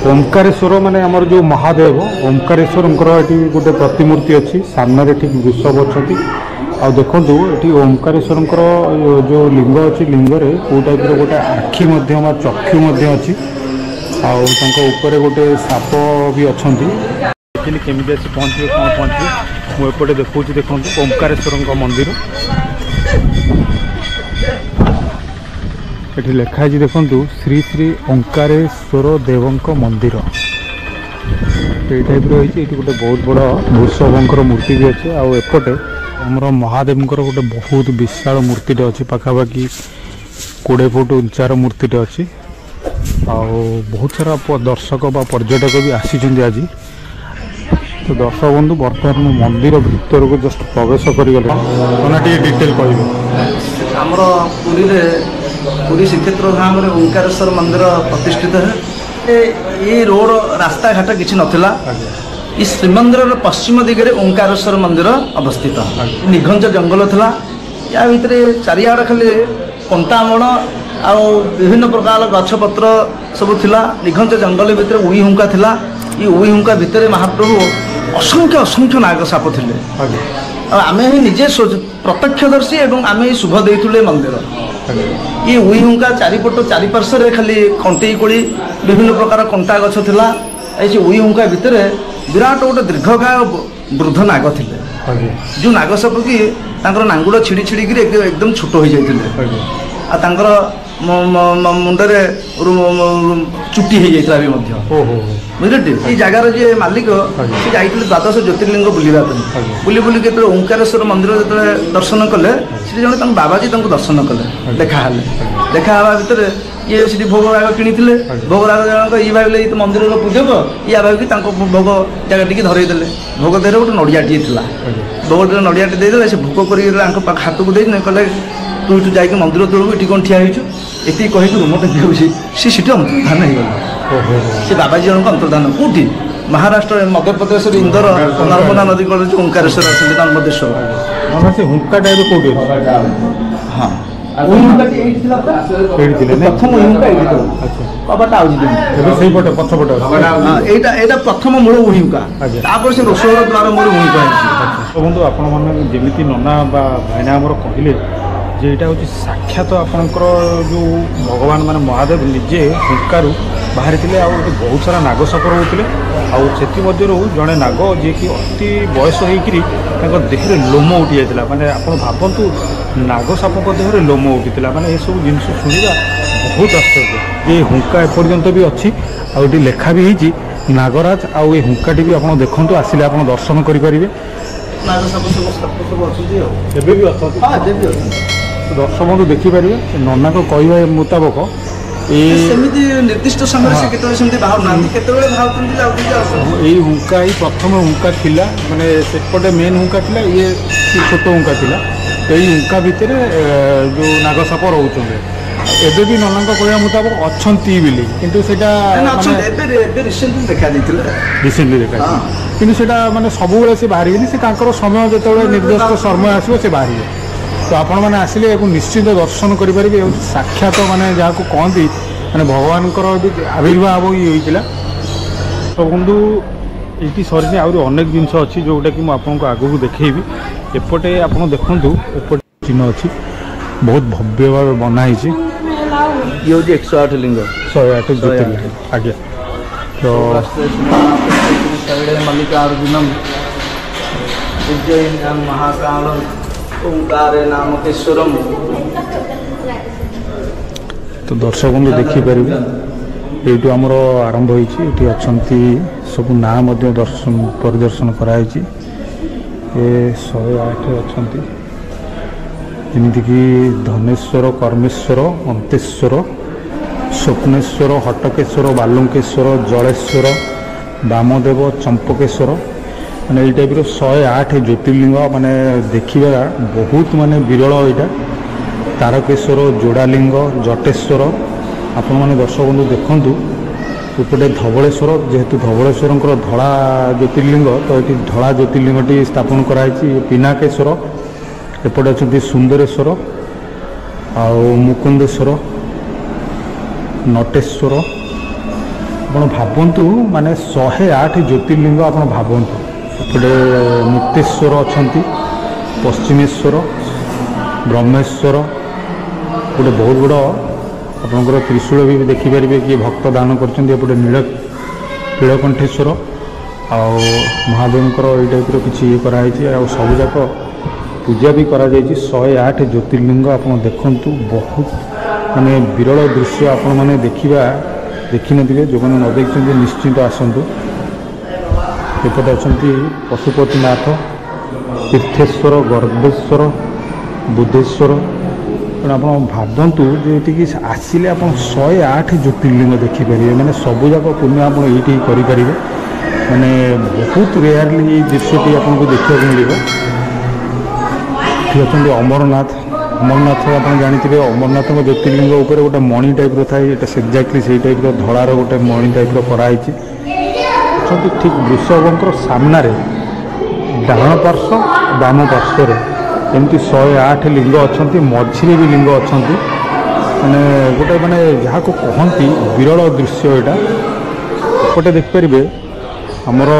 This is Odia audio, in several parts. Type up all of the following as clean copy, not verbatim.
ओंकारेश्वर माने आमर जो महादेव ओंकारेश्वर ये गोटे प्रतिमूर्ति अच्छी सामने ठीक वृषभ अच्छा आ देखु ये ओंकारेश्वर जो लिंग अच्छी लिंगरे कौ टाइप गोटे आखि चक्षु अच्छी आपर गोटे साप भी अच्छा केमी आसी पहुँचे कौन पहुँचे मुझे देखा देखो ओंकारेश्वर मंदिर ये लिखाई देखु श्री श्री ओंकारेश्वर देवंक मंदिर ये टाइप रही गोटे बहुत बड़ा वृषभंकर मूर्ति भी अच्छे आपटे आमर महादेव गोटे बहुत विशाल मूर्तिटे अच्छी पाखापाखि 20 फुट उच्चार मूर्तिटे अच्छी बहुत सारा दर्शक बा पर्यटक भी आसी आज तो दर्शक बंधु बर्तमान मंदिर भितर को जस्ट प्रवेश करगले डिटेल कह पुरी श्रीक्षेत्र धाम ओंकारेश्वर मंदिर प्रतिष्ठित है। ये रोड रास्ता घाट किसी नाला इस श्रीमंदिर पश्चिम दिगरे ओंकारेश्वर मंदिर अवस्थित निघंच जंगल था या भितर चारिआड़ खाली कंटामण आ विभिन्न प्रकार गछपत्र सब थिला निघंच जंगल भितर उई हुंका थिला ये उई हुंका भितर महाप्रभु असंख्य असंख्य नाग साप थिले आमे निजे प्रत्यक्षदर्शी एवं आमे शुभ देइथुले मंदिर ये उई हुंका चारिपट चारिपार्श्व खाली कंटे कोड़ी विभिन्न प्रकार कंटा गछ थिला ऐसे उई हुंका भितर विराट गोटे दीर्घकाय वृद्ध नाग थिले जो नाग साप की नांगुड़ छिड़ी छिड़ी एकदम छोट हो जाते मुंडरे चुट्टी हो जाता बुझे ये जगार जी मालिक सी जाइए द्वादश ज्योतिर्लिंग बुलवा बुली बुली के ओंकारेश्वर मंदिर जो दर्शन कले से जन बाबाजी दर्शन कले देखा भितर ये सी भोग राग किनी भोग राग जनक ये भाविले ये मंदिर पूजक या भाविक भोग जगह टी धरईदे भोग देर गोटे नड़ियाटी था भोग नड़ियाटी देदेले से भोग कर हाथ को दे कले तू इटू जा मंदिर तौक ये कौन ठिया ये कही मत देखिए सी अंतर्धान हो सी बाबाजी जनक अंतर्धान कौटी महाराष्ट्र मध्य प्रदेश इंदौर नर्मदा नदी कल ओंकारेश्वर अच्छे नर्मदेश्वर हुंका टाइप कौटी हाँ प्रथम प्रथम मूल उहिंका से रोषर द्वारा मूल उहिंका बंधु आपमती नना भाईना आमर कहले जे यहाँ हूँ साक्षात आपणकर जो भगवान माने महादेव निजे हुंकारु बाहरी थे बहुत सारा नाग साप रोते आउ जड़े नाग जी कि अति बयस हो देहरे लोम उठी जाता माने आप भावतु नाग साप देहरे लोम उठी माने ये सब जिन शुणा बहुत आश्चर्य ये हुंका एपर्यंत भी अच्छी आउटी लेखा भी होती नागराज आउ ये हुंकाटी भी आप देखु आसिले आप दर्शन करेंगे दर्शक बंधु देखिपारे नना को कहवा मुताबक निर्दिष्ट समय यही हुंका ही प्रथम हुंका थिला माने सेपटे मेन हुंका थिला ये छोट हुंका थिला यही हुंका भितर जो नाग साप रोचे एबे भी नना को कहवा मुताबक अच्छी बोली किंतु सेटा रिसेंटली देखा किंतु सेटा माने सब बेले से बाहरी से समय जो निर्दिष्ट समय आसो से बाहर तो आपण मैंने आसिले निश्चित दर्शन करेंगे साक्षात माने जहाँ को कहती माने भगवान आविर्भाव ये होता तो बंधु ये सरी आहरी अनेक जिनस अच्छी जोटा कि आपको आगू देखी एपटे आप देखु एपटे चिन्ह अच्छी बहुत भव्य भाव बनाई ये हूँ 108 लिंग 108 ज्योतिर्लिंग आज्ञा तो मल्लिकार्जुनम उज्जयिन्यां महाकाल ओंकारे नामकेश्वरम तो दर्शक बंधु देखिपारे ये आमर आरंभ होती अच्छा सब ना दर्शन परिदर्शन कराई 108 अच्छा जमीक धनेश्वर कर्मेश्वर अंतेश्वर स्वप्नेश्वर हटकेश्वर बालुकेश्वर जलेश्वर वामदेव चंपकेश्वर माने ये टाइप 108 ज्योतिर्लिंग माने देखा बहुत माने विरल यहाँ तारकेश्वर जोड़ालिंग जटेश्वर आपण मैंने दर्शक बंधु देखु एपटे धवलेश्वर जेहेतु धवलेश्वर धड़ा ज्योतिर्लिंग तो ये धड़ा ज्योतिर्लिंगटी स्थापन कराई पिनाकेश्वर एपटे अच्छा सुंदरेश्वर आ मुकुंदेश्वर नटेश्वर ଆପଣ ଭାବନ୍ତୁ ମାନେ 108 ଜ୍ୟୋତିର୍ଲିଙ୍ଗ ଆପଣ ଭାବନ୍ତୁ। ଏପଟେ ମୁକ୍ତେଶ୍ୱର ଅଛନ୍ତି, ପଶ୍ଚିମେଶ୍ୱର, ବ୍ରହ୍ମେଶ୍ୱର, ଗୋଟେ ବହୁତ ବଡ଼ ଆପଣଙ୍କର ତ୍ରିଶୂଳ ବି ଦେଖିପାରିବେ କିଏ ଭକ୍ତ ଦାନ କରିଛନ୍ତି। ଏପଟେ ନୀଳକଣ୍ଠେଶ୍ୱର ଆଉ ମହାଦେବଙ୍କର ଏଇ ଟାଇପ୍ର କିଛି ଇଏ କରାହେଇଛି। ଆଉ ସବୁଯାକ ପୂଜା ବି କରାଯାଇଛି। 108 ଜ୍ୟୋତିର୍ଲିଙ୍ଗ ଆପଣ ଦେଖନ୍ତୁ, ବହୁତ ମାନେ ବିରଳ ଦୃଶ୍ୟ ଆପଣମାନେ ଦେଖିନଥିବେ। ଯେଉଁମାନେ ନ ଦେଖିଛନ୍ତି ନିଶ୍ଚିନ୍ତ ଆସନ୍ତୁ। ଏପଟେ ଅଛନ୍ତି ପଶୁପତିନାଥ, ତୀର୍ଥେଶ୍ୱର, ଗର୍ଭେଶ୍ୱର, ବୁଧେଶ୍ୱର। ତେଣୁ ଆପଣ ଭାବନ୍ତୁ ଯେ ଏଠିକି ଆସିଲେ ଆପଣ 108 ଜ୍ୟୋତିର୍ଲିଙ୍ଗ ଦେଖିପାରିବେ। ମାନେ ସବୁଯାକ ପୁଣ୍ୟ ଆପଣ ଏଇଠି କରିପାରିବେ। ମାନେ ବହୁତ ରେୟାରଲି ଏଇ ଦୃଶ୍ୟଟି ଆପଣଙ୍କୁ ଦେଖିବାକୁ ମିଳିବ। ଏଠି ଅଛନ୍ତି ଅମରନାଥ। ଅମରନାଥ ଆପଣ ଜାଣିଥିବେ, ଅମରନାଥଙ୍କ ଜ୍ୟୋତିର୍ଲିଙ୍ଗ ଉପରେ ଗୋଟେ ମଣି ଟାଇପ୍ର ଥାଏ। ଏଇଟା ଏକ୍ଜାକ୍ଟଲି ସେଇ ଟାଇପ୍ର ଧଳାର ଗୋଟେ ମଣି ଟାଇପ୍ର କରାହେଇଛି। ଅଛନ୍ତି ଠିକ୍ ବୃଷଭଙ୍କର ସାମ୍ନାରେ ଡାହାଣ ପାର୍ଶ୍ୱ ବାମ ପାର୍ଶ୍ୱରେ ଏମିତି 108 ଲିଙ୍ଗ ଅଛନ୍ତି। ମଝିରେ ବି ଲିଙ୍ଗ ଅଛନ୍ତି। ମାନେ ଗୋଟେ ମାନେ ଯାହାକୁ କହନ୍ତି ବିରଳ ଦୃଶ୍ୟ ଏଇଟା। ଏପଟେ ଦେଖିପାରିବେ ଆମର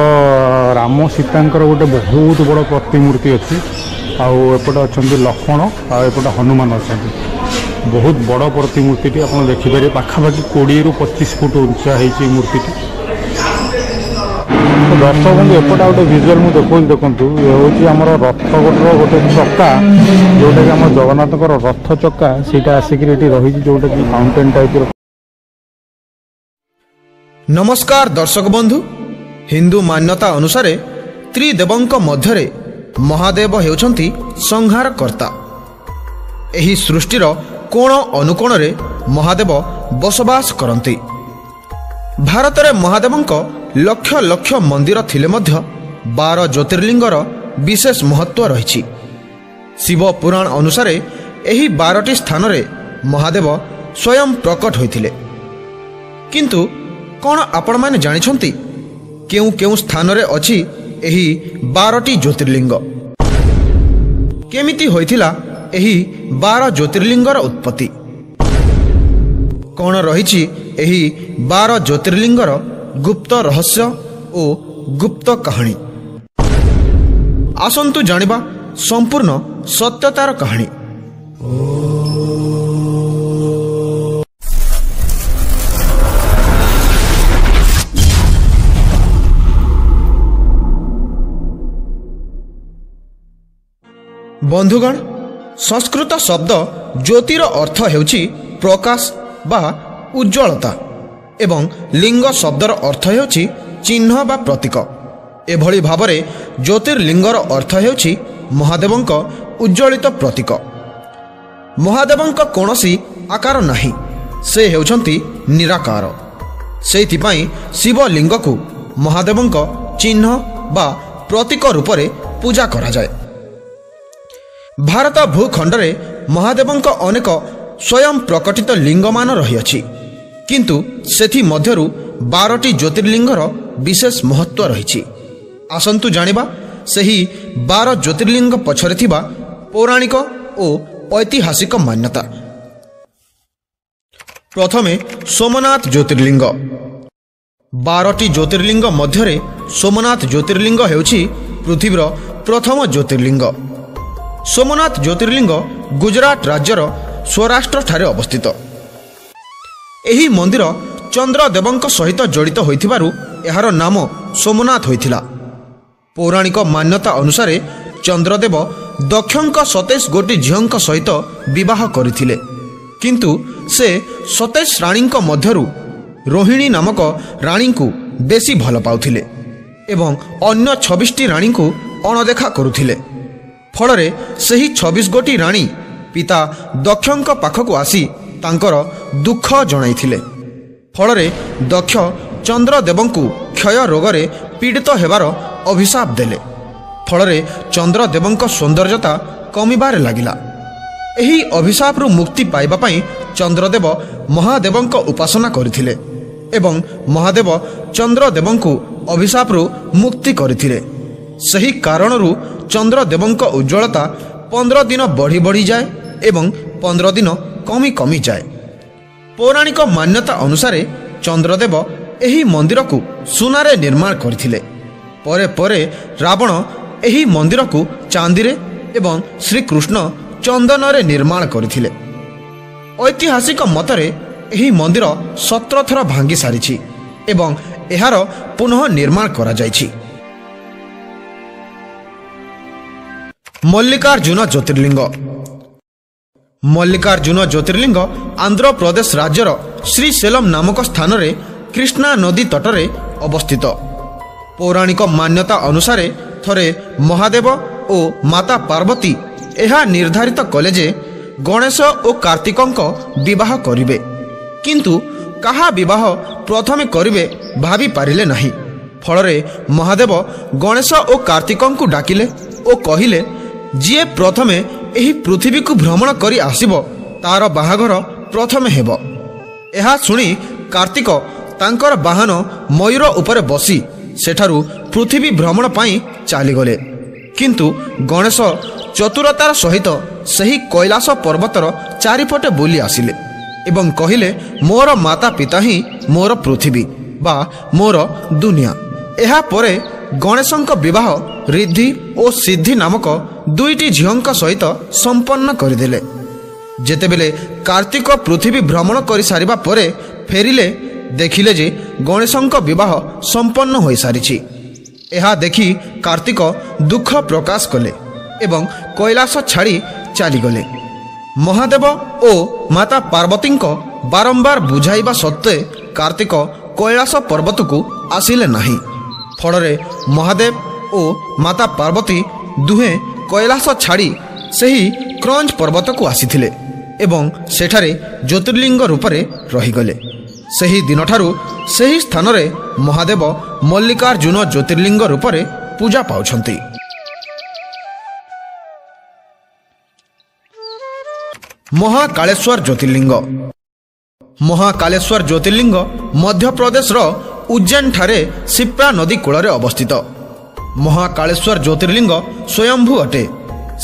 ରାମ ସୀତାଙ୍କର ଗୋଟେ ବହୁତ ବଡ଼ ପ୍ରତିମୂର୍ତ୍ତି ଅଛି। ଆଉ ଏପଟେ ଅଛନ୍ତି ଲକ୍ଷ୍ମଣ, ଆଉ ଏପଟେ ହନୁମାନ ଅଛନ୍ତି। ବହୁତ ବଡ଼ ପ୍ରତିମୂର୍ତ୍ତିଟି ଆପଣ ଦେଖିପାରିବେ। ପାଖାପାଖି 20ରୁ 25 ଫୁଟ ଉଞ୍ଚା ହେଇଛି ଏ ମୂର୍ତ୍ତିଟି। ଦର୍ଶକ ବନ୍ଧୁ ଏପଟେ ଗୋଟେ ଭିଜୁଆଲ୍ ମୁଁ ଦେଖାଉଛି, ଦେଖନ୍ତୁ। ଏ ହେଉଛି ଆମର ରଥର ଗୋଟେ ଚକା, ଯେଉଁଟାକି ଆମ ଜଗନ୍ନାଥଙ୍କର ରଥ ଚକା, ସେଇଟା ଆସିକିରି ଏଠି ରହିଛି, ଯେଉଁଟାକି ଫାଉଣ୍ଟେନ୍ ଟାଇପ୍ର। ନମସ୍କାର ଦର୍ଶକ ବନ୍ଧୁ। ହିନ୍ଦୁ ମାନ୍ୟତା ଅନୁସାରେ ତ୍ରିଦେବଙ୍କ ମଧ୍ୟରେ ମହାଦେବ ହେଉଛନ୍ତି ସଂହାରକର୍ତ୍ତା। ଏହି ସୃଷ୍ଟିର କୋଣ ଅନୁକୋଣରେ ମହାଦେବ ବସବାସ କରନ୍ତି। ଭାରତରେ ମହାଦେବଙ୍କ ଲକ୍ଷ ଲକ୍ଷ ମନ୍ଦିର ଥିଲେ ମଧ୍ୟ 12 ଜ୍ୟୋତିର୍ଲିଙ୍ଗର ବିଶେଷ ମହତ୍ତ୍ୱ ରହିଛି। ଶିବ ପୁରାଣ ଅନୁସାରେ ଏହି 12ଟି ସ୍ଥାନରେ ମହାଦେବ ସ୍ୱୟଂ ପ୍ରକଟ ହୋଇଥିଲେ। କିନ୍ତୁ କ'ଣ ଆପଣମାନେ ଜାଣିଛନ୍ତି କେଉଁ କେଉଁ ସ୍ଥାନରେ ଅଛି ଏହି 12ଟି ଜ୍ୟୋତିର୍ଲିଙ୍ଗ? କେମିତି ହୋଇଥିଲା ଏହି 12 ଜ୍ୟୋତିର୍ଲିଙ୍ଗର ଉତ୍ପତ୍ତି? କ'ଣ ରହିଛି ଏହି 12 ଜ୍ୟୋତିର୍ଲିଙ୍ଗର ଗୁପ୍ତ ରହସ୍ୟ ଓ ଗୁପ୍ତ କାହାଣୀ? ଆସନ୍ତୁ ଜାଣିବା ସମ୍ପୂର୍ଣ୍ଣ ସତ୍ୟତାର କାହାଣୀ। ବନ୍ଧୁଗଣ, ସଂସ୍କୃତ ଶବ୍ଦ ଜ୍ୟୋତିର ଅର୍ଥ ହେଉଛି ପ୍ରକାଶ ବା ଉଜ୍ଜ୍ୱଳତା ଏବଂ ଲିଙ୍ଗ ଶବ୍ଦର ଅର୍ଥ ହେଉଛି ଚିହ୍ନ ବା ପ୍ରତୀକ। ଏଭଳି ଭାବରେ ଜ୍ୟୋତିର୍ଲିଙ୍ଗର ଅର୍ଥ ହେଉଛି ମହାଦେବଙ୍କ ଉଜ୍ଜ୍ୱଳିତ ପ୍ରତୀକ। ମହାଦେବଙ୍କ କୌଣସି ଆକାର ନାହିଁ, ସେ ହେଉଛନ୍ତି ନିରାକାର। ସେଇଥିପାଇଁ ଶିବଲିଙ୍ଗକୁ ମହାଦେବଙ୍କ ଚିହ୍ନ ବା ପ୍ରତୀକ ରୂପରେ ପୂଜା କରାଯାଏ। ଭାରତ ଭୂଖଣ୍ଡରେ ମହାଦେବଙ୍କ ଅନେକ ସ୍ୱୟଂ ପ୍ରକଟିତ ଲିଙ୍ଗମାନ ରହିଅଛି, କିନ୍ତୁ ସେଥିମଧ୍ୟରୁ 12ଟି ଜ୍ୟୋତିର୍ଲିଙ୍ଗର ବିଶେଷ ମହତ୍ତ୍ୱ ରହିଛି। ଆସନ୍ତୁ ଜାଣିବା ସେହି 12 ଜ୍ୟୋତିର୍ଲିଙ୍ଗ ପଛରେ ଥିବା ପୌରାଣିକ ଓ ଐତିହାସିକ ମାନ୍ୟତା। ପ୍ରଥମେ ସୋମନାଥ ଜ୍ୟୋତିର୍ଲିଙ୍ଗ। 12ଟି ଜ୍ୟୋତିର୍ଲିଙ୍ଗ ମଧ୍ୟରେ ସୋମନାଥ ଜ୍ୟୋତିର୍ଲିଙ୍ଗ ହେଉଛି ପୃଥିବୀର ପ୍ରଥମ ଜ୍ୟୋତିର୍ଲିଙ୍ଗ। ସୋମନାଥ ଜ୍ୟୋତିର୍ଲିଙ୍ଗ ଗୁଜରାଟ ରାଜ୍ୟର ସୌରାଷ୍ଟ୍ରଠାରେ ଅବସ୍ଥିତ। ଏହି ମନ୍ଦିର ଚନ୍ଦ୍ରଦେବଙ୍କ ସହିତ ଜଡ଼ିତ ହୋଇଥିବାରୁ ଏହାର ନାମ ସୋମନାଥ ହୋଇଥିଲା। ପୌରାଣିକ ମାନ୍ୟତା ଅନୁସାରେ ଚନ୍ଦ୍ରଦେବ ଦକ୍ଷଙ୍କ 27 ଗୋଟି ଝିଅଙ୍କ ସହିତ ବିବାହ କରିଥିଲେ, କିନ୍ତୁ ସେ 27 ରାଣୀଙ୍କ ମଧ୍ୟରୁ ରୋହିଣୀ ନାମକ ରାଣୀଙ୍କୁ ବେଶୀ ଭଲ ପାଉଥିଲେ ଏବଂ ଅନ୍ୟ 26ଟି ରାଣୀଙ୍କୁ ଅଣଦେଖା କରୁଥିଲେ। ଫଳରେ ସେହି 26 ଗୋଟି ରାଣୀ ପିତା ଦକ୍ଷଙ୍କ ପାଖକୁ ଆସି ତାଙ୍କର ଦୁଃଖ ଜଣାଇଥିଲେ। ଫଳରେ ଦକ୍ଷ ଚନ୍ଦ୍ରଦେବଙ୍କୁ କ୍ଷୟ ରୋଗରେ ପୀଡ଼ିତ ହେବାର ଅଭିଶାପ ଦେଲେ। ଫଳରେ ଚନ୍ଦ୍ରଦେବଙ୍କ ସୌନ୍ଦର୍ଯ୍ୟତା କମିବାରେ ଲାଗିଲା। ଏହି ଅଭିଶାପରୁ ମୁକ୍ତି ପାଇବା ପାଇଁ ଚନ୍ଦ୍ରଦେବ ମହାଦେବଙ୍କ ଉପାସନା କରିଥିଲେ ଏବଂ ମହାଦେବ ଚନ୍ଦ୍ରଦେବଙ୍କୁ ଅଭିଶାପରୁ ମୁକ୍ତି କରିଥିଲେ। ସେହି କାରଣରୁ ଚନ୍ଦ୍ରଦେବଙ୍କ ଉଜ୍ଜ୍ୱଳତା 15 ଦିନ ବଢ଼ି ବଢ଼ିଯାଏ ଏବଂ 15 ଦିନ କମି କମିଯାଏ। ପୌରାଣିକ ମାନ୍ୟତା ଅନୁସାରେ ଚନ୍ଦ୍ରଦେବ ଏହି ମନ୍ଦିରକୁ ସୁନାରେ ନିର୍ମାଣ କରିଥିଲେ। ପରେ ପରେ ରାବଣ ଏହି ମନ୍ଦିରକୁ ଚାନ୍ଦିରେ ଏବଂ ଶ୍ରୀକୃଷ୍ଣ ଚନ୍ଦନରେ ନିର୍ମାଣ କରିଥିଲେ। ଐତିହାସିକ ମତରେ ଏହି ମନ୍ଦିର 17 ଥର ଭାଙ୍ଗି ସାରିଛି ଏବଂ ଏହାର ପୁନଃ ନିର୍ମାଣ କରାଯାଇଛି। ମଲ୍ଲିକାର୍ଜୁନ ଜ୍ୟୋତିର୍ଲିଙ୍ଗ। ମଲ୍ଲିକାର୍ଜୁନ ଜ୍ୟୋତିର୍ଲିଙ୍ଗ ଆନ୍ଧ୍ରପ୍ରଦେଶ ରାଜ୍ୟର ଶ୍ରୀଶୈଲମ ନାମକ ସ୍ଥାନରେ କୃଷ୍ଣା ନଦୀ ତଟରେ ଅବସ୍ଥିତ। ପୌରାଣିକ ମାନ୍ୟତା ଅନୁସାରେ ଥରେ ମହାଦେବ ଓ ମାତା ପାର୍ବତୀ ଏହା ନିର୍ଦ୍ଧାରିତ କଲେ ଯେ ଗଣେଶ ଓ କାର୍ତ୍ତିକଙ୍କ ବିବାହ କରିବେ, କିନ୍ତୁ କାହା ବିବାହ ପ୍ରଥମେ କରିବେ ଭାବିପାରିଲେ ନାହିଁ। ଫଳରେ ମହାଦେବ ଗଣେଶ ଓ କାର୍ତ୍ତିକଙ୍କୁ ଡାକିଲେ ଓ କହିଲେ, ଯିଏ ପ୍ରଥମେ ଏହି ପୃଥିବୀକୁ ଭ୍ରମଣ କରି ଆସିବ ତାର ବାହାଘର ପ୍ରଥମେ ହେବ। ଏହା ଶୁଣି କାର୍ତ୍ତିକ ତାଙ୍କର ବାହନ ମୟୂର ଉପରେ ବସି ସେଠାରୁ ପୃଥିବୀ ଭ୍ରମଣ ପାଇଁ ଚାଲିଗଲେ। କିନ୍ତୁ ଗଣେଶ ଚତୁରତାର ସହିତ ସେହି କୈଳାସ ପର୍ବତର ଚାରିପଟେ ବୁଲି ଆସିଲେ ଏବଂ କହିଲେ, ମୋର ମାତା ପିତା ହିଁ ମୋର ପୃଥିବୀ ବା ମୋର ଦୁନିଆ। ଏହାପରେ ଗଣେଶଙ୍କ ବିବାହ ରିଦ୍ଧି ଓ ସିଦ୍ଧି ନାମକ ଦୁଇଟି ଝିଅଙ୍କ ସହିତ ସମ୍ପନ୍ନ କରିଦେଲେ। ଯେତେବେଳେ କାର୍ତ୍ତିକ ପୃଥିବୀ ଭ୍ରମଣ କରିସାରିବା ପରେ ଫେରିଲେ, ଦେଖିଲେ ଯେ ଗଣେଶଙ୍କ ବିବାହ ସମ୍ପନ୍ନ ହୋଇସାରିଛି। ଏହା ଦେଖି କାର୍ତ୍ତିକ ଦୁଃଖ ପ୍ରକାଶ କଲେ ଏବଂ କୈଳାସ ଛାଡ଼ି ଚାଲିଗଲେ। ମହାଦେବ ଓ ମାତା ପାର୍ବତୀଙ୍କ ବାରମ୍ବାର ବୁଝାଇବା ସତ୍ତ୍ୱେ କାର୍ତ୍ତିକ କୈଳାସ ପର୍ବତକୁ ଆସିଲେ ନାହିଁ। ଫଳରେ ମହାଦେବ ଓ ମାତା ପାର୍ବତୀ ଦୁହେଁ କୈଳାସ ଛାଡ଼ି ସେହି କ୍ରଞ୍ଜ ପର୍ବତକୁ ଆସିଥିଲେ ଏବଂ ସେଠାରେ ଜ୍ୟୋତିର୍ଲିଙ୍ଗ ରୂପରେ ରହିଗଲେ। ସେହି ଦିନଠାରୁ ସେହି ସ୍ଥାନରେ ମହାଦେବ ମଲ୍ଲିକାର୍ଜୁନ ଜ୍ୟୋତିର୍ଲିଙ୍ଗ ରୂପରେ ପୂଜା ପାଉଛନ୍ତି। ମହାକାଳେଶ୍ୱର ଜ୍ୟୋତିର୍ଲିଙ୍ଗ। ମହାକାଳେଶ୍ୱର ଜ୍ୟୋତିର୍ଲିଙ୍ଗ ମଧ୍ୟପ୍ରଦେଶର ଉଜ୍ଜୈନଠାରେ ଶିପ୍ରା ନଦୀ କୂଳରେ ଅବସ୍ଥିତ। ମହାକାଳେଶ୍ୱର ଜ୍ୟୋତିର୍ଲିଙ୍ଗ ସ୍ୱୟମ୍ଭୁ ଅଟେ।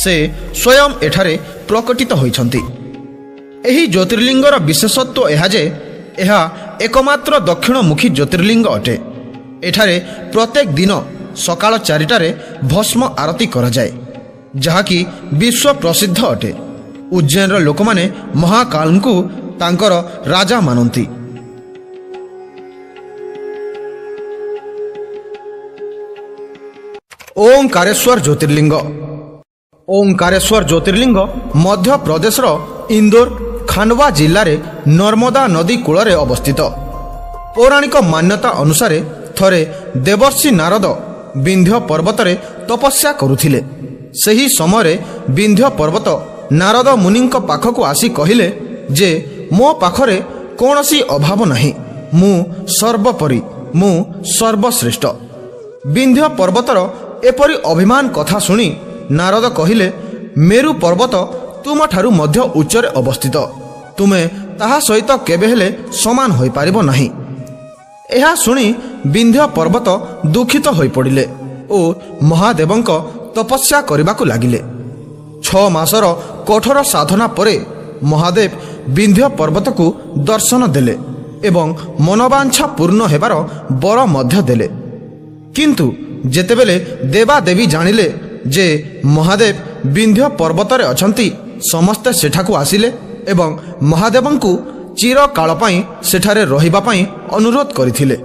ସେ ସ୍ୱୟଂ ଏଠାରେ ପ୍ରକଟିତ ହୋଇଛନ୍ତି। ଏହି ଜ୍ୟୋତିର୍ଲିଙ୍ଗର ବିଶେଷତ୍ୱ ଏହା ଯେ ଏହା ଏକମାତ୍ର ଦକ୍ଷିଣମୁଖୀ ଜ୍ୟୋତିର୍ଲିଙ୍ଗ ଅଟେ। ଏଠାରେ ପ୍ରତ୍ୟେକ ଦିନ ସକାଳ 4ଟାରେ ଭସ୍ମ ଆରତି କରାଯାଏ, ଯାହାକି ବିଶ୍ୱ ପ୍ରସିଦ୍ଧ ଅଟେ। ଉଜ୍ଜୈନର ଲୋକମାନେ ମହାକାଳଙ୍କୁ ତାଙ୍କର ରାଜା ମାନନ୍ତି। ଓଁକାରେଶ୍ୱର ଜ୍ୟୋତିର୍ଲିଙ୍ଗ। ଓଁକାରେଶ୍ୱର ଜ୍ୟୋତିର୍ଲିଙ୍ଗ ମଧ୍ୟପ୍ରଦେଶର ଇନ୍ଦୋର ଖାଣ୍ଡୱା ଜିଲ୍ଲାରେ ନର୍ମଦା ନଦୀ କୂଳରେ ଅବସ୍ଥିତ। ପୌରାଣିକ ମାନ୍ୟତା ଅନୁସାରେ ଥରେ ଦେବର୍ଷି ନାରଦ ବିନ୍ଧ୍ୟ ପର୍ବତରେ ତପସ୍ୟା କରୁଥିଲେ। ସେହି ସମୟରେ ବିନ୍ଧ୍ୟ ପର୍ବତ ନାରଦ ମୁନିଙ୍କ ପାଖକୁ ଆସି କହିଲେ ଯେ ମୋ ପାଖରେ କୌଣସି ଅଭାବ ନାହିଁ, ମୁଁ ସର୍ବୋପରି, ମୁଁ ସର୍ବଶ୍ରେଷ୍ଠ। ବିନ୍ଧ୍ୟ ପର୍ବତର ଏପରି ଅଭିମାନ କଥା ଶୁଣି ନାରଦ କହିଲେ, ମେରୁ ପର୍ବତ ତୁମଠାରୁ ମଧ୍ୟ ଉଚ୍ଚରେ ଅବସ୍ଥିତ, ତୁମେ ତାହା ସହିତ କେବେ ହେଲେ ସମାନ ହୋଇପାରିବ ନାହିଁ। ଏହା ଶୁଣି ବିନ୍ଧ୍ୟ ପର୍ବତ ଦୁଃଖିତ ହୋଇପଡ଼ିଲେ ଓ ମହାଦେବଙ୍କ ତପସ୍ୟା କରିବାକୁ ଲାଗିଲେ। 6 ମାସର କଠୋର ସାଧନା ପରେ ମହାଦେବ ବିନ୍ଧ୍ୟ ପର୍ବତକୁ ଦର୍ଶନ ଦେଲେ ଏବଂ ମନୋବାଞ୍ଛା ପୂର୍ଣ୍ଣ ହେବାର ବର ମଧ୍ୟ ଦେଲେ। କିନ୍ତୁ ଯେତେବେଳେ ଦେବାଦେବୀ ଜାଣିଲେ ଯେ ମହାଦେବ ବିନ୍ଧ୍ୟ ପର୍ବତରେ ଅଛନ୍ତି, ସମସ୍ତେ ସେଠାକୁ ଆସିଲେ ଏବଂ ମହାଦେବଙ୍କୁ ଚିରକାଳ ପାଇଁ ସେଠାରେ ରହିବା ପାଇଁ ଅନୁରୋଧ କରିଥିଲେ।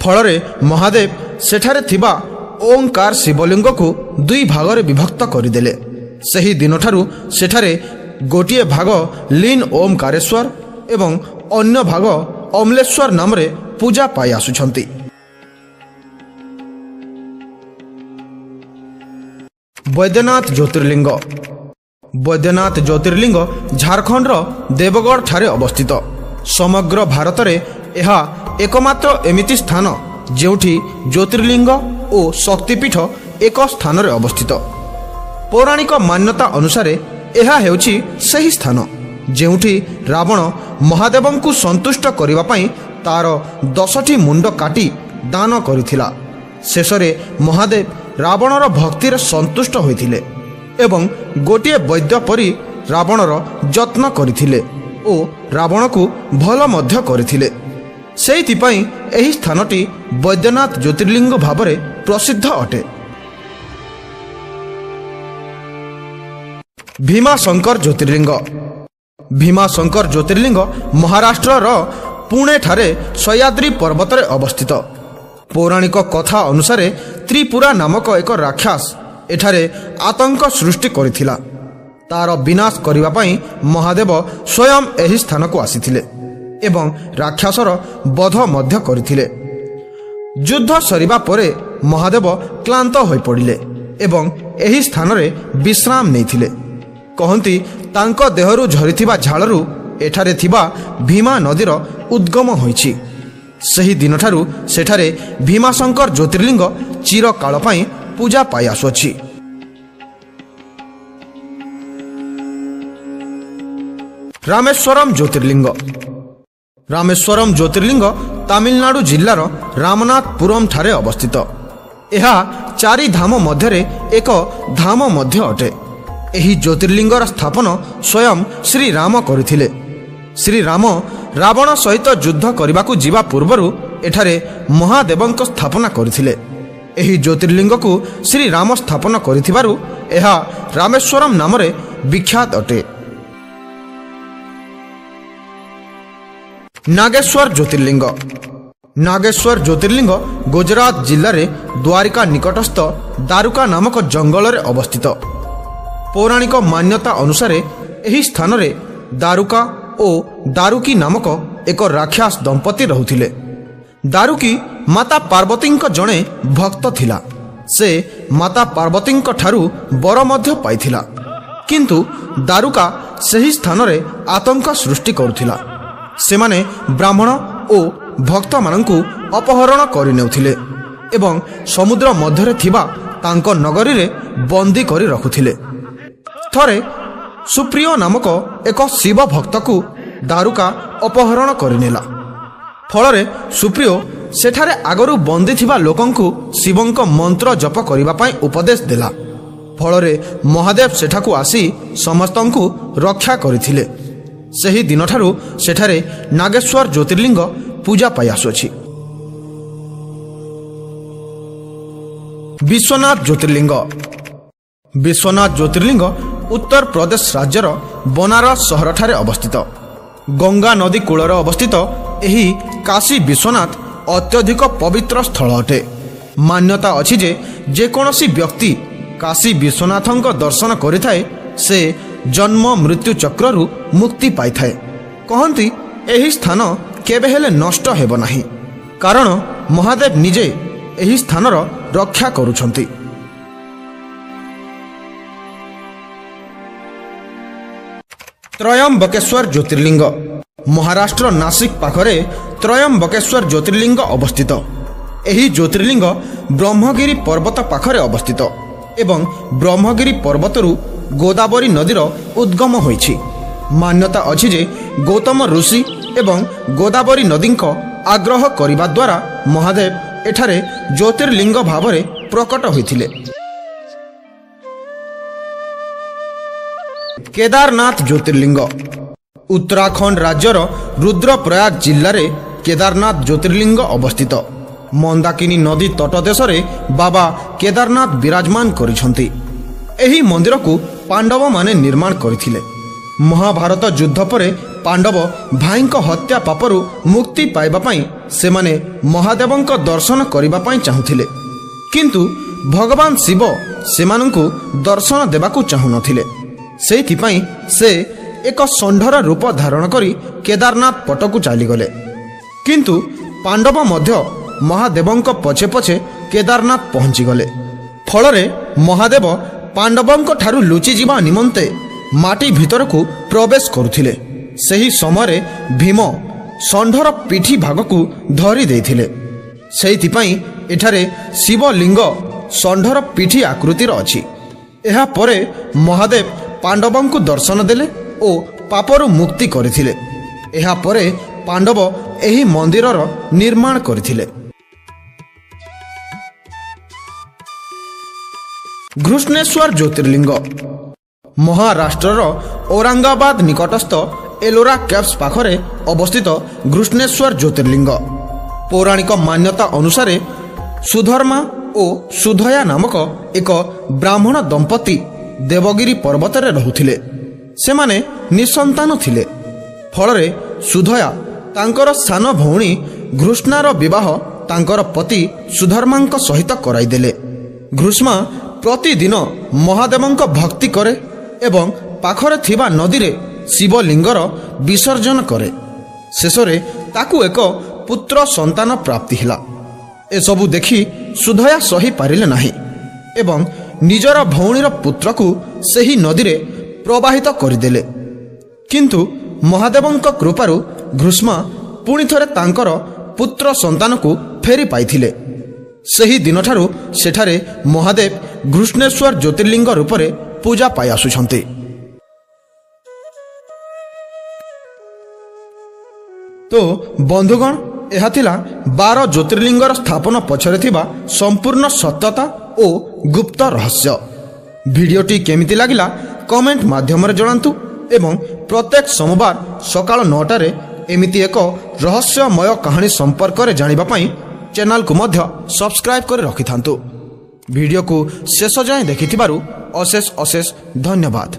ଫଳରେ ମହାଦେବ ସେଠାରେ ଥିବା ଓଁକାର ଶିବଲିଙ୍ଗକୁ 2 ଭାଗରେ ବିଭକ୍ତ କରିଦେଲେ। ସେହି ଦିନଠାରୁ ସେଠାରେ ଗୋଟିଏ ଭାଗ ଲୀନ ଓଁକାରେଶ୍ୱର ଏବଂ ଅନ୍ୟ ଭାଗ ଅମଲେଶ୍ୱର ନାମରେ ପୂଜା ପାଇ ଆସୁଛନ୍ତି। ବୈଦ୍ୟନାଥ ଜ୍ୟୋତିର୍ଲିଙ୍ଗ। ବୈଦ୍ୟନାଥ ଜ୍ୟୋତିର୍ଲିଙ୍ଗ ଝାଡ଼ଖଣ୍ଡର ଦେବଗଡ଼ ଠାରେ ଅବସ୍ଥିତ। ସମଗ୍ର ଭାରତରେ ଏହା ଏକମାତ୍ର ଏମିତି ସ୍ଥାନ ଯେଉଁଠି ଜ୍ୟୋତିର୍ଲିଙ୍ଗ ଓ ଶକ୍ତିପୀଠ ଏକ ସ୍ଥାନରେ ଅବସ୍ଥିତ। ପୌରାଣିକ ମାନ୍ୟତା ଅନୁସାରେ ଏହା ହେଉଛି ସେହି ସ୍ଥାନ ଯେଉଁଠି ରାବଣ ମହାଦେବଙ୍କୁ ସନ୍ତୁଷ୍ଟ କରିବା ପାଇଁ ତାର 10ଟି ମୁଣ୍ଡ କାଟି ଦାନ କରିଥିଲା। ଶେଷରେ ମହାଦେବ ରାବଣର ଭକ୍ତିରେ ସନ୍ତୁଷ୍ଟ ହୋଇଥିଲେ ଏବଂ ଗୋଟିଏ ବୈଦ୍ୟ ପରି ରାବଣର ଯତ୍ନ କରିଥିଲେ ଓ ରାବଣକୁ ଭଲ ମଧ୍ୟ କରିଥିଲେ। ସେଇଥିପାଇଁ ଏହି ସ୍ଥାନଟି ବୈଦ୍ୟନାଥ ଜ୍ୟୋତିର୍ଲିଙ୍ଗ ଭାବରେ ପ୍ରସିଦ୍ଧ ଅଟେ। ଭୀମାଶଙ୍କର ଜ୍ୟୋତିର୍ଲିଙ୍ଗ। ଭୀମାଶଙ୍କର ଜ୍ୟୋତିର୍ଲିଙ୍ଗ ମହାରାଷ୍ଟ୍ରର ପୁଣେଠାରେ ସହ୍ୟାଦ୍ରି ପର୍ବତରେ ଅବସ୍ଥିତ। ପୌରାଣିକ କଥା ଅନୁସାରେ ତ୍ରିପୁରା ନାମକ ଏକ ରାକ୍ଷସ ଏଠାରେ ଆତଙ୍କ ସୃଷ୍ଟି କରିଥିଲା। ତାର ବିନାଶ କରିବା ପାଇଁ ମହାଦେବ ସ୍ୱୟଂ ଏହି ସ୍ଥାନକୁ ଆସିଥିଲେ ଏବଂ ରାକ୍ଷସର ବଧ ମଧ୍ୟ କରିଥିଲେ। ଯୁଦ୍ଧ ସରିବା ପରେ ମହାଦେବ କ୍ଳାନ୍ତ ହୋଇପଡ଼ିଲେ ଏବଂ ଏହି ସ୍ଥାନରେ ବିଶ୍ରାମ ନେଇଥିଲେ। କହନ୍ତି ତାଙ୍କ ଦେହରୁ ଝରିଥିବା ଝାଳରୁ ଏଠାରେ ଥିବା ଭୀମା ନଦୀର ଉଦ୍ଗମ ହୋଇଛି। ସେହି ଦିନଠାରୁ ସେଠାରେ ଭୀମାଶଙ୍କର ଜ୍ୟୋତିର୍ଲିଙ୍ଗ ଚିରକାଳ ପାଇଁ ପୂଜା ପାଇ ଆସୁଅଛି। ରାମେଶ୍ୱରମ୍ ଜ୍ୟୋତିର୍ଲିଙ୍ଗ। ରାମେଶ୍ୱରମ୍ ଜ୍ୟୋତିର୍ଲିଙ୍ଗ ତାମିଲନାଡୁ ଜିଲ୍ଲାର ରାମନାଥପୁରମ୍ ଠାରେ ଅବସ୍ଥିତ। ଏହା 4 ଧାମ ମଧ୍ୟରେ ଏକ ଧାମ ମଧ୍ୟ ଅଟେ। ଏହି ଜ୍ୟୋତିର୍ଲିଙ୍ଗର ସ୍ଥାପନ ସ୍ୱୟଂ ଶ୍ରୀରାମ କରିଥିଲେ। ଶ୍ରୀରାମ ରାବଣ ସହିତ ଯୁଦ୍ଧ କରିବାକୁ ଯିବା ପୂର୍ବରୁ ଏଠାରେ ମହାଦେବଙ୍କ ସ୍ଥାପନା କରିଥିଲେ। ଏହି ଜ୍ୟୋତିର୍ଲିଙ୍ଗକୁ ଶ୍ରୀରାମ ସ୍ଥାପନ କରିଥିବାରୁ ଏହା ରାମେଶ୍ୱରମ୍ ନାମରେ ବିଖ୍ୟାତ ଅଟେ। ନାଗେଶ୍ୱର ଜ୍ୟୋତିର୍ଲିଙ୍ଗ। ନାଗେଶ୍ୱର ଜ୍ୟୋତିର୍ଲିଙ୍ଗ ଗୁଜରାତ ଜିଲ୍ଲାରେ ଦ୍ୱାରିକା ନିକଟସ୍ଥ ଦାରୁକା ନାମକ ଜଙ୍ଗଲରେ ଅବସ୍ଥିତ। ପୌରାଣିକ ମାନ୍ୟତା ଅନୁସାରେ ଏହି ସ୍ଥାନରେ ଦାରୁକା ଓ ଦାରୁକି ନାମକ ଏକ ରାକ୍ଷସ ଦମ୍ପତି ରହୁଥିଲେ। ଦାରୁକି ମାତା ପାର୍ବତୀଙ୍କ ଜଣେ ଭକ୍ତ ଥିଲା। ସେ ମାତା ପାର୍ବତୀଙ୍କ ଠାରୁ ବର ମଧ୍ୟ ପାଇଥିଲା, କିନ୍ତୁ ଦାରୁକା ସେହି ସ୍ଥାନରେ ଆତଙ୍କ ସୃଷ୍ଟି କରୁଥିଲା। ସେମାନେ ବ୍ରାହ୍ମଣ ଓ ଭକ୍ତମାନଙ୍କୁ ଅପହରଣ କରିନେଉଥିଲେ ଏବଂ ସମୁଦ୍ର ମଧ୍ୟରେ ଥିବା ତାଙ୍କ ନଗରୀରେ ବନ୍ଦୀ କରି ରଖୁଥିଲେ। ଥରେ ସୁପ୍ରିୟ ନାମକ ଏକ ଶିବ ଭକ୍ତକୁ ଦାରୁକା ଅପହରଣ କରିନେଲା। ଫଳରେ ସୁପ୍ରିୟ ସେଠାରେ ଆଗରୁ ବନ୍ଦୀ ଥିବା ଲୋକଙ୍କୁ ଶିବଙ୍କ ମନ୍ତ୍ର ଜପ କରିବା ପାଇଁ ଉପଦେଶ ଦେଲା। ଫଳରେ ମହାଦେବ ସେଠାକୁ ଆସି ସମସ୍ତଙ୍କୁ ରକ୍ଷା କରିଥିଲେ। ସେହି ଦିନଠାରୁ ସେଠାରେ ନାଗେଶ୍ୱର ଜ୍ୟୋତିର୍ଲିଙ୍ଗ ପୂଜା ପାଇ ଆସୁଅଛି। ବିଶ୍ୱନାଥ ଜ୍ୟୋତିର୍ଲିଙ୍ଗ। ବିଶ୍ୱନାଥ ଜ୍ୟୋତିର୍ଲିଙ୍ଗ ଉତ୍ତରପ୍ରଦେଶ ରାଜ୍ୟର ବନାରସ ସହରଠାରେ ଅବସ୍ଥିତ। ଗଙ୍ଗା ନଦୀ କୂଳରେ ଅବସ୍ଥିତ ଏହି କାଶୀ ବିଶ୍ୱନାଥ ଅତ୍ୟଧିକ ପବିତ୍ର ସ୍ଥଳ ଅଟେ। ମାନ୍ୟତା ଅଛି ଯେ ଯେକୌଣସି ବ୍ୟକ୍ତି କାଶୀ ବିଶ୍ୱନାଥଙ୍କ ଦର୍ଶନ କରିଥାଏ ସେ ଜନ୍ମ ମୃତ୍ୟୁ ଚକ୍ରରୁ ମୁକ୍ତି ପାଇଥାଏ। କହନ୍ତି ଏହି ସ୍ଥାନ କେବେ ହେଲେ ନଷ୍ଟ ହେବ ନାହିଁ, କାରଣ ମହାଦେବ ନିଜେ ଏହି ସ୍ଥାନର ରକ୍ଷା କରୁଛନ୍ତି। ତ୍ରୟମ୍ବକେଶ୍ୱର ଜ୍ୟୋତିର୍ଲିଙ୍ଗ। ମହାରାଷ୍ଟ୍ର ନାସିକ ପାଖରେ ତ୍ରୟମ୍ବକେଶ୍ୱର ଜ୍ୟୋତିର୍ଲିଙ୍ଗ ଅବସ୍ଥିତ। ଏହି ଜ୍ୟୋତିର୍ଲିଙ୍ଗ ବ୍ରହ୍ମଗିରି ପର୍ବତ ପାଖରେ ଅବସ୍ଥିତ ଏବଂ ବ୍ରହ୍ମଗିରି ପର୍ବତରୁ ଗୋଦାବରୀ ନଦୀର ଉଦ୍ଗମ ହୋଇଛି। ମାନ୍ୟତା ଅଛି ଯେ ଗୌତମ ଋଷି ଏବଂ ଗୋଦାବରୀ ନଦୀଙ୍କ ଆଗ୍ରହ କରିବା ଦ୍ୱାରା ମହାଦେବ ଏଠାରେ ଜ୍ୟୋତିର୍ଲିଙ୍ଗ ଭାବରେ ପ୍ରକଟ ହୋଇଥିଲେ। କେଦାରନାଥ ଜ୍ୟୋତିର୍ଲିଙ୍ଗ। ଉତ୍ତରାଖଣ୍ଡ ରାଜ୍ୟର ରୁଦ୍ରପ୍ରୟାଗ ଜିଲ୍ଲାରେ କେଦାରନାଥ ଜ୍ୟୋତିର୍ଲିଙ୍ଗ ଅବସ୍ଥିତ। ମନ୍ଦାକିନୀ ନଦୀ ତଟଦେଶରେ ବାବା କେଦାରନାଥ ବିରାଜମାନ କରିଛନ୍ତି। ଏହି ମନ୍ଦିରକୁ ପାଣ୍ଡବମାନେ ନିର୍ମାଣ କରିଥିଲେ। ମହାଭାରତ ଯୁଦ୍ଧ ପରେ ପାଣ୍ଡବ ଭାଇଙ୍କ ହତ୍ୟା ପାପରୁ ମୁକ୍ତି ପାଇବା ପାଇଁ ସେମାନେ ମହାଦେବଙ୍କ ଦର୍ଶନ କରିବା ପାଇଁ ଚାହୁଁଥିଲେ, କିନ୍ତୁ ଭଗବାନ ଶିବ ସେମାନଙ୍କୁ ଦର୍ଶନ ଦେବାକୁ ଚାହୁଁନଥିଲେ। ସେଇଥିପାଇଁ ସେ ଏକ ଷଣ୍ଢର ରୂପ ଧାରଣ କରି କେଦାରନାଥ ପଟକୁ ଚାଲିଗଲେ। କିନ୍ତୁ ପାଣ୍ଡବ ମଧ୍ୟ ମହାଦେବଙ୍କ ପଛେ ପଛେ କେଦାରନାଥ ପହଞ୍ଚିଗଲେ। ଫଳରେ ମହାଦେବ ପାଣ୍ଡବଙ୍କ ଠାରୁ ଲୁଚିଯିବା ନିମନ୍ତେ ମାଟି ଭିତରକୁ ପ୍ରବେଶ କରୁଥିଲେ। ସେହି ସମୟରେ ଭୀମ ଷଣ୍ଢର ପିଠି ଭାଗକୁ ଧରି ଦେଇଥିଲେ। ସେଇଥିପାଇଁ ଏଠାରେ ଶିବଲିଙ୍ଗ ଷଣ୍ଢର ପିଠି ଆକୃତିର ଅଛି। ଏହାପରେ ମହାଦେବ ପାଣ୍ଡବଙ୍କୁ ଦର୍ଶନ ଦେଲେ ଓ ପାପରୁ ମୁକ୍ତି କରିଥିଲେ। ଏହାପରେ ପାଣ୍ଡବ ଏହି ମନ୍ଦିରର ନିର୍ମାଣ କରିଥିଲେ। ଘୃଷ୍ଣେଶ୍ୱର ଜ୍ୟୋତିର୍ଲିଙ୍ଗ। ମହାରାଷ୍ଟ୍ରର ଔରଙ୍ଗାବାଦ ନିକଟସ୍ଥ ଏଲୋରା କେଭ୍ସ ପାଖରେ ଅବସ୍ଥିତ ଘୃଷ୍ଣେଶ୍ୱର ଜ୍ୟୋତିର୍ଲିଙ୍ଗ। ପୌରାଣିକ ମାନ୍ୟତା ଅନୁସାରେ ସୁଧର୍ମା ଓ ସୁଧୟା ନାମକ ଏକ ବ୍ରାହ୍ମଣ ଦମ୍ପତି ଦେବଗିରି ପର୍ବତରେ ରହୁଥିଲେ। ସେମାନେ ନିଃସନ୍ତାନ ଥିଲେ। ଫଳରେ ସୁଧୟା ତାଙ୍କର ସାନ ଭଉଣୀ ଘୃଷ୍ଣାର ବିବାହ ତାଙ୍କର ପତି ସୁଧର୍ମାଙ୍କ ସହିତ କରାଇଦେଲେ। ଘୃଷ୍ମା ପ୍ରତିଦିନ ମହାଦେବଙ୍କ ଭକ୍ତି କରେ ଏବଂ ପାଖରେ ଥିବା ନଦୀରେ ଶିବଲିଙ୍ଗର ବିସର୍ଜନ କରେ। ଶେଷରେ ତାକୁ ଏକ ପୁତ୍ର ସନ୍ତାନ ପ୍ରାପ୍ତି ହେଲା। ଏସବୁ ଦେଖି ସୁଧୟା ସହିପାରିଲେ ନାହିଁ ଏବଂ ନିଜର ଭଉଣୀର ପୁତ୍ରକୁ ସେହି ନଦୀରେ ପ୍ରବାହିତ କରିଦେଲେ। କିନ୍ତୁ ମହାଦେବଙ୍କ କୃପାରୁ ଘୃଷ୍ମା ପୁଣି ଥରେ ତାଙ୍କର ପୁତ୍ର ସନ୍ତାନକୁ ଫେରି ପାଇଥିଲେ। ସେହି ଦିନଠାରୁ ସେଠାରେ ମହାଦେବ ଘୃଷ୍ଣେଶ୍ୱର ଜ୍ୟୋତିର୍ଲିଙ୍ଗ ରୂପରେ ପୂଜା ପାଇ ଆସୁଛନ୍ତି। ତ ବନ୍ଧୁଗଣ, ଏହା ଥିଲା 12 ଜ୍ୟୋତିର୍ଲିଙ୍ଗର ସ୍ଥାପନ ପଛରେ ଥିବା ସମ୍ପୂର୍ଣ୍ଣ ସତ୍ୟତା ଓ ଗୁପ୍ତ ରହସ୍ୟ। ଭିଡ଼ିଓଟି କେମିତି ଲାଗିଲା କମେଣ୍ଟ ମାଧ୍ୟମରେ ଜଣାନ୍ତୁ ଏବଂ ପ୍ରତ୍ୟେକ ସୋମବାର ସକାଳ 9ଟାରେ ଏମିତି ଏକ ରହସ୍ୟମୟ କାହାଣୀ ସମ୍ପର୍କରେ ଜାଣିବା ପାଇଁ ଚ୍ୟାନେଲକୁ ମଧ୍ୟ ସବସ୍କ୍ରାଇବ୍ କରି ରଖିଥାନ୍ତୁ। ଭିଡ଼ିଓକୁ ଶେଷ ଯାଏଁ ଦେଖିଥିବାରୁ ଅଶେଷ ଅଶେଷ ଧନ୍ୟବାଦ।